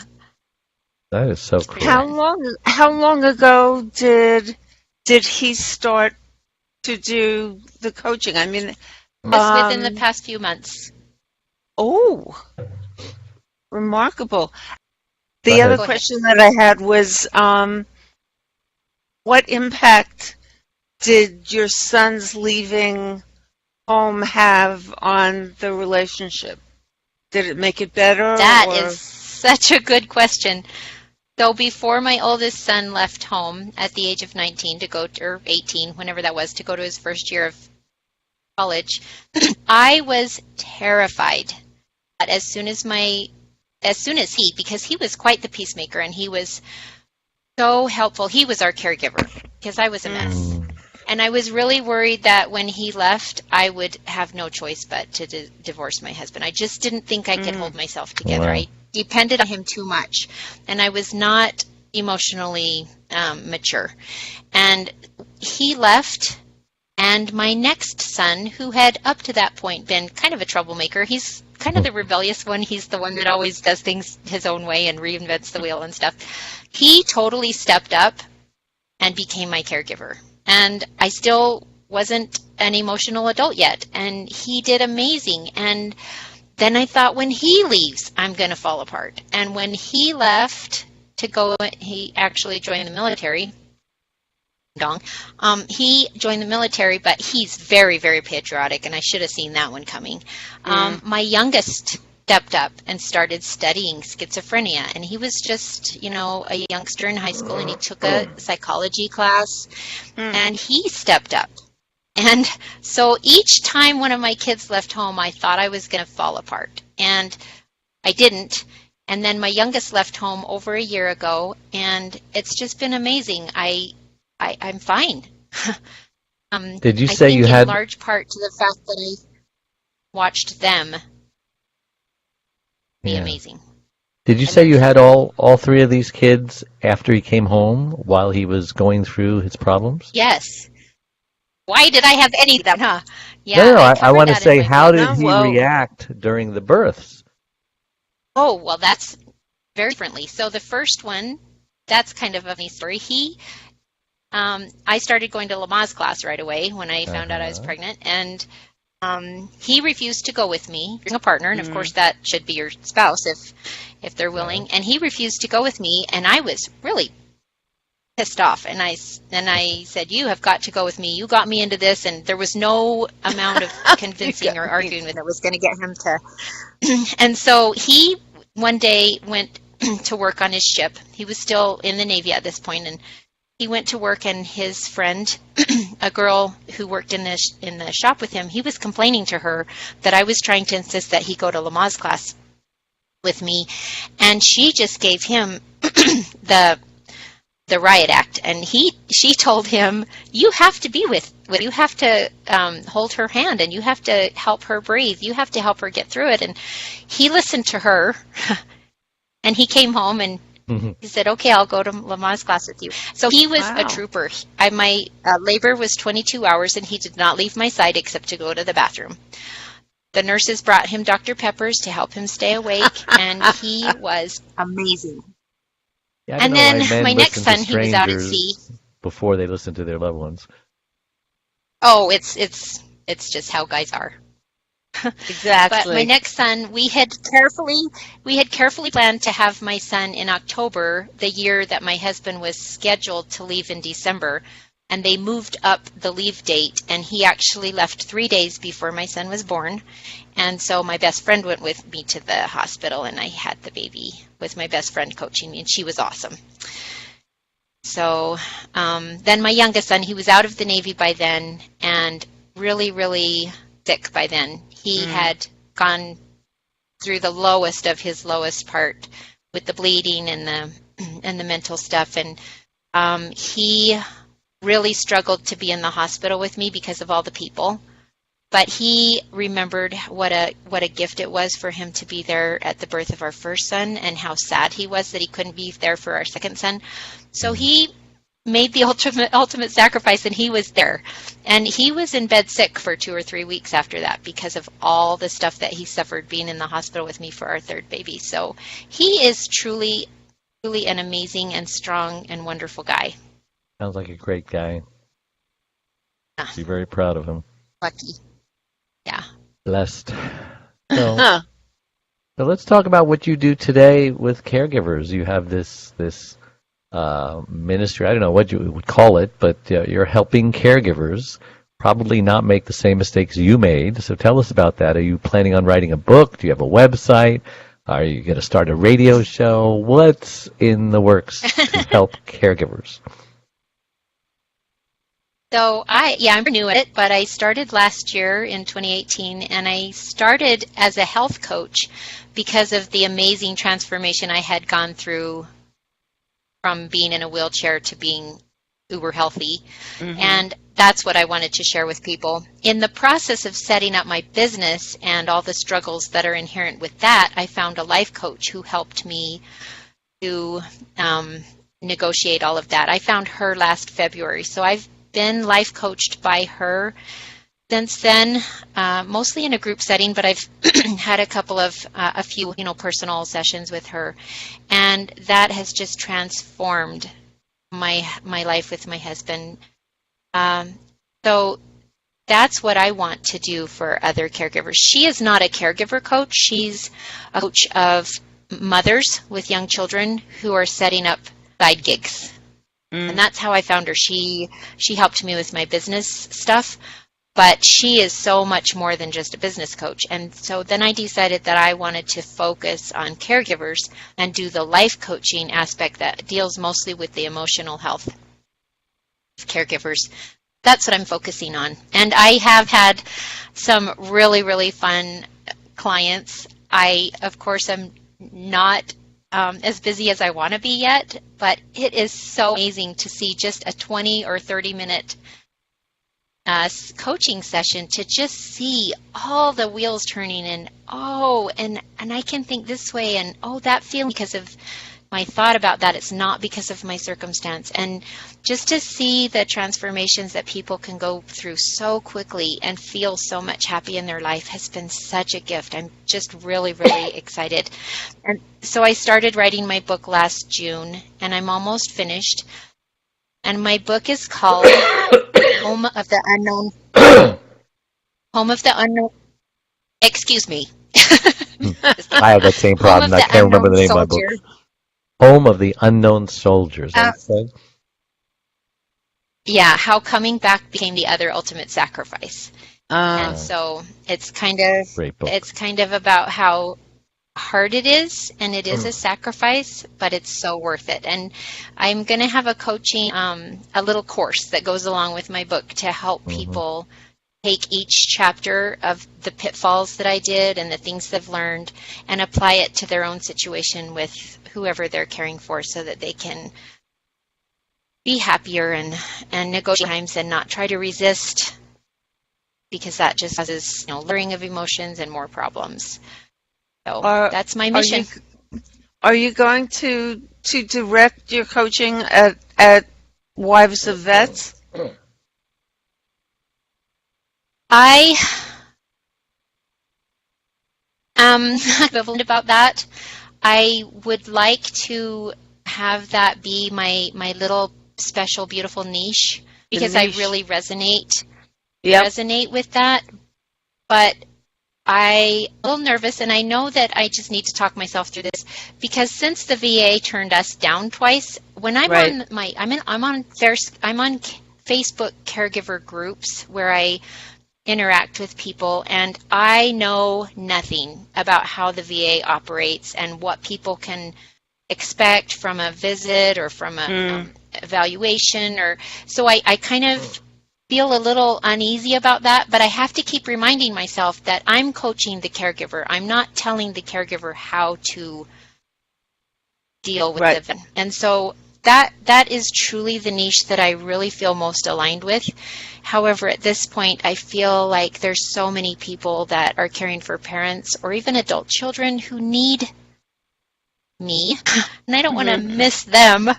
That is so cool. How long ago did he start to do the coaching? I mean, Just within the past few months. oh, remarkable. Go The ahead. other question that I had was, what impact did your son's leaving home have on the relationship? Did it make it better? That or? is such a good question. So before my oldest son left home at the age of 19 to go to, or 18, whenever that was, to go to his first year of college, I was terrified that as soon as he, because he was quite the peacemaker and he was so helpful. He was our caregiver because I was a mess. And I was really worried that when he left, I would have no choice but to divorce my husband. I just didn't think I could hold myself together. Wow. I depended on him too much, and I was not emotionally mature. And he left, and my next son, who had up to that point been kind of a troublemaker, he's kind of the rebellious one. He's the one that always does things his own way and reinvents the wheel and stuff. He totally stepped up and became my caregiver. And I still wasn't an emotional adult yet. And he did amazing. And then I thought, when he leaves, I'm going to fall apart. And when he left to go, he actually joined the military. He joined the military, but he's very, very patriotic, and I should have seen that one coming. My youngest stepped up and started studying schizophrenia, and he was just, a youngster in high school, and he took a psychology class, and he stepped up. And so each time one of my kids left home, I thought I was going to fall apart, and I didn't. And then my youngest left home over a year ago, and it's just been amazing. I'm fine. Did you say you had in large part to the fact that I watched them be amazing. Did you say you had all three of these kids after he came home while he was going through his problems? Yes. Why did I have any of them? Huh? Yeah. No, I want to say, how did he Whoa. react during the births? Oh, well, that's very differently. So the first one, that's kind of a funny story. I started going to Lamaze class right away when I found out I was pregnant, and he refused to go with me. Bring a partner, and of course that should be your spouse if they're willing. And he refused to go with me, and I was really pissed off. And I said, "You have got to go with me. You got me into this," and there was no amount of convincing or arguing that was going to get him to. And so he one day went to work on his ship. He was still in the Navy at this point, and he went to work, and his friend, a girl who worked in the shop with him, he was complaining to her that I was trying to insist that he go to Lamaze class with me, and she just gave him the riot act, and she told him, "You have to be with you have to hold her hand, and you have to help her breathe. You have to help her get through it." And he listened to her, and he came home and he said, "Okay, I'll go to Lamaze class with you." So he was a trooper. My labor was 22 hours, and he did not leave my side except to go to the bathroom. The nurses brought him Dr. Peppers to help him stay awake, and he was amazing. Yeah, and then my next son, he was out at sea. Before they listen to their loved ones. Oh, it's just how guys are. Exactly. But my next son, we had carefully planned to have my son in October, the year that my husband was scheduled to leave in December, and they moved up the leave date, and he actually left 3 days before my son was born. And so my best friend went with me to the hospital, and I had the baby with my best friend coaching me, and she was awesome. So then my youngest son, he was out of the Navy by then, and really, really sick by then. He had gone through the lowest of his lowest part with the bleeding and the mental stuff, and he really struggled to be in the hospital with me because of all the people. But he remembered what a gift it was for him to be there at the birth of our first son, and how sad he was that he couldn't be there for our second son. So he made the ultimate sacrifice, and he was there. And he was in bed sick for 2 or 3 weeks after that because of all the stuff that he suffered being in the hospital with me for our third baby. So he is truly, truly an amazing and strong and wonderful guy. Sounds like a great guy. Be very proud of him. Lucky. Yeah. Blessed. So let's talk about what you do today with caregivers. You have this ministry. I don't know what you would call it, but you're helping caregivers probably not make the same mistakes you made. So tell us about that. Are you planning on writing a book? Do you have a website? Are you going to start a radio show? What's in the works to help caregivers? So I'm new at it, but I started last year in 2018, and I started as a health coach because of the amazing transformation I had gone through from being in a wheelchair to being uber healthy. Mm-hmm. And that's what I wanted to share with people. In the process of setting up my business and all the struggles that are inherent with that, I found a life coach who helped me to negotiate all of that. I found her last February, so I've been life coached by her since then, mostly in a group setting, but I've had a few personal sessions with her, and that has just transformed my life with my husband. So that's what I want to do for other caregivers. She is not a caregiver coach. She's a coach of mothers with young children who are setting up side gigs. And that's how I found her. She helped me with my business stuff, but she is so much more than just a business coach. And so then I decided that I wanted to focus on caregivers and do the life coaching aspect that deals mostly with the emotional health of caregivers. That's what I'm focusing on. And I have had some really, really fun clients. I, of course, am not as busy as I want to be yet, but it is so amazing to see just a 20 or 30-minute coaching session to just see all the wheels turning and I can think this way and that feeling because of my thought about that. It's not because of my circumstance. And just to see the transformations that people can go through so quickly and feel so much happy in their life has been such a gift. I'm just really, really excited. And so I started writing my book last June, and I'm almost finished. And my book is called Home of the Unknown. Home of the Unknown. Excuse me. I have that same problem. I can't remember the name of my book. Home of the Unknown Soldiers. Yeah, how coming back became the other ultimate sacrifice. And so it's kind of about how hard it is, and it is a sacrifice, but it's so worth it. And I'm going to have a coaching, a little course that goes along with my book to help people take each chapter of the pitfalls that I did and the things they've learned and apply it to their own situation with whoever they're caring for so that they can be happier and negotiate times and not try to resist, because that just causes layering of emotions and more problems. So that's my mission. Are you going to direct your coaching at Wives of Vets? I am ambivalent about that. I would like to have that be my little special, beautiful niche, because I really resonate with that. But I'm a little nervous, and I know that I just need to talk myself through this, because since the VA turned us down twice, when I'm I'm on Facebook caregiver groups where I interact with people, and I know nothing about how the VA operates and what people can expect from a visit or from a evaluation, so I kind of feel a little uneasy about that, but I have to keep reminding myself that I'm coaching the caregiver. I'm not telling the caregiver how to deal with it. And so that is truly the niche that I really feel most aligned with. However, at this point, I feel like there's so many people that are caring for parents or even adult children who need me, and I don't want to miss them.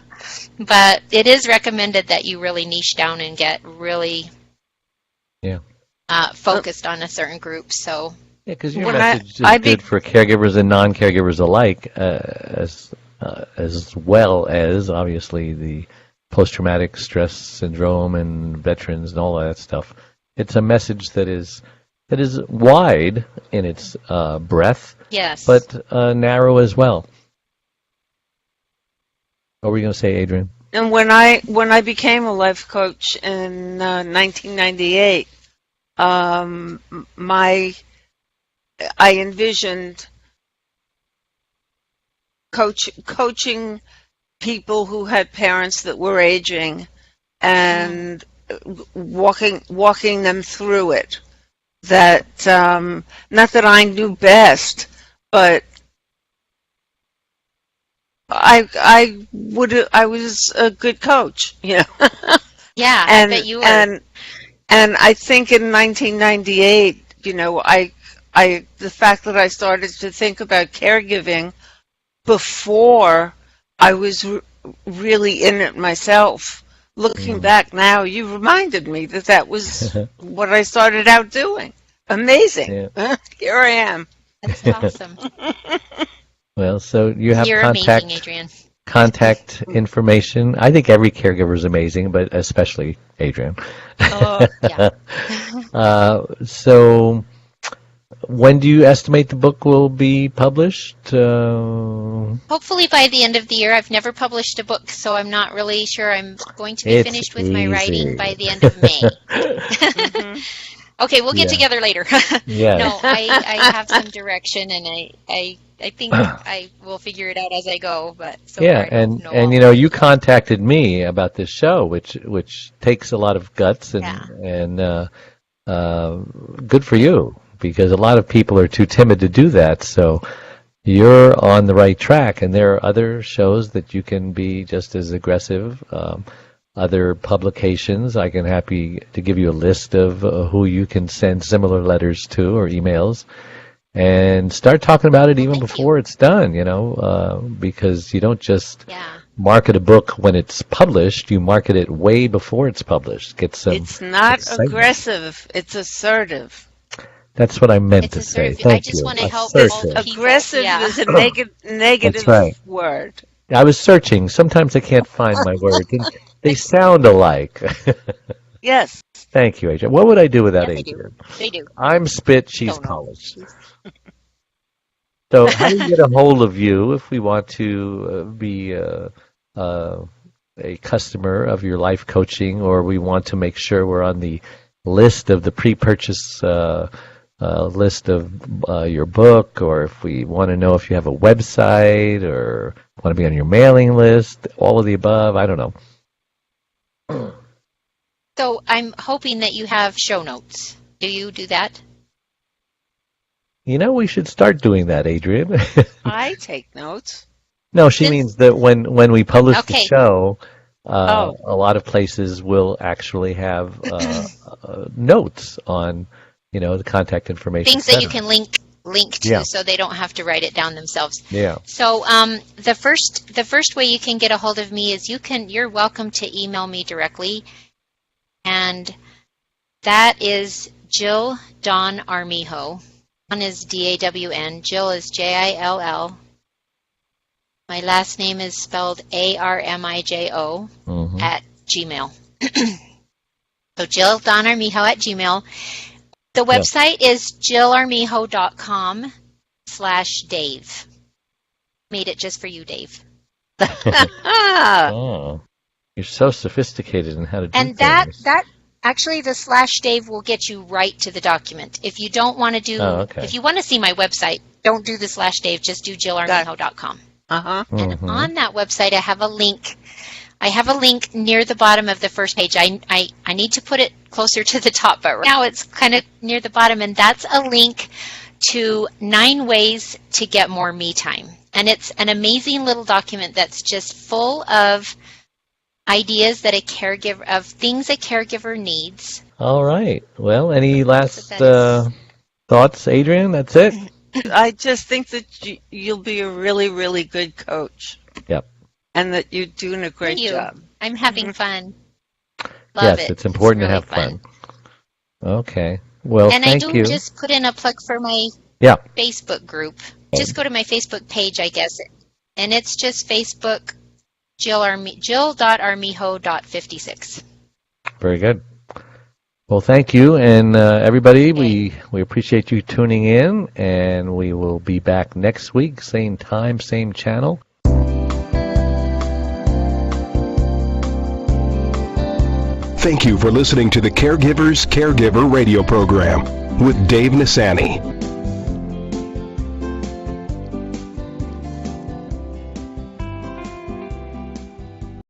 But it is recommended that you really niche down and get really focused on a certain group. So because your message is good for caregivers and non-caregivers alike, as well as obviously the post-traumatic stress syndrome and veterans and all that stuff. It's a message that is wide in its breadth, yes, but narrow as well. What were you going to say, Adrienne? And when I became a life coach in 1998, my I envisioned coaching people who had parents that were aging and walking them through it. That not that I knew best, but I was a good coach, you know. Yeah, and I bet you were. and I think in 1998, you know, the fact that I started to think about caregiving before I was really in it myself. Looking back now, you reminded me that was what I started out doing. Amazing. Yeah. Here I am. That's awesome. Well, so you have You're amazing, Adrienne. contact information. I think every caregiver is amazing, but especially Adrienne. Yeah. So when do you estimate the book will be published? Hopefully by the end of the year. I've never published a book, so I'm not really sure I'm going to be finished with my writing by the end of May. Okay, we'll get together later. Yeah. No, I have some direction, and I think I will figure it out as I go. But so Yeah, and you know, you contacted me about this show, which takes a lot of guts and good for you, because a lot of people are too timid to do that. So you're on the right track, and there are other shows that you can be just as aggressive. Other publications, I can happy to give you a list of who you can send similar letters to or emails, and start talking about it even before it's done, you know, because you don't just market a book when it's published, you market it way before it's published. Get some It's not excitement. Aggressive, it's assertive. That's what I meant to say. Thank I just you. want to help Assertive. all the people. Aggressive is a negative That's right. word. I was searching. Sometimes I can't find my words. And they sound alike. Yes. Thank you, Adrienne. What would I do without Yeah, Adrienne? They do. I'm spit, she's Don't know. polished. So how do you get a hold of you if we want to be a customer of your life coaching, or we want to make sure we're on the list of the pre-purchase list of your book, or if we want to know if you have a website or want to be on your mailing list, all of the above, I don't know. So I'm hoping that you have show notes. Do you do that? You know, we should start doing that, Adrienne. I take notes. No, she means that when we publish the Okay. show, a lot of places will actually have notes on, you know, the contact information. Things that you can link to, so they don't have to write it down themselves. Yeah. So the first way you can get a hold of me is you're welcome to email me directly, and that is Jill Dawn Armijo. Dawn is DAWN. Jill is JILL. My last name is spelled ARMIJO at Gmail. So Jill Dawn Armijo at Gmail. The website is jillarmijo.com/Dave. Made it just for you, Dave. Oh, you're so sophisticated in how to do And things. that actually the /Dave will get you right to the document. If you don't want to do, if you want to see my website, don't do the /Dave. Just do jillarmijo.com. And on that website, I have a link. I have a link near the bottom of the first page. I need to put it closer to the top, but right now it's kind of near the bottom, and that's a link to 9 ways to get more me time. And it's an amazing little document that's just full of ideas that things a caregiver needs. All right. Well, any last thoughts, Adrienne? That's it? I just think that you'll be a really, really good coach. Yep. And that you're doing a great job. I'm having fun. Love it. It's important really to have fun. Okay. Well, and thank you. I do just put in a plug for my Facebook group. Just go to my Facebook page, I guess. And it's just Facebook Jill.Armijo.56. Very good. Well, thank you, and everybody, we appreciate you tuning in, and we will be back next week, same time, same channel. Thank you for listening to the Caregivers Caregiver radio program with Dave Nasani.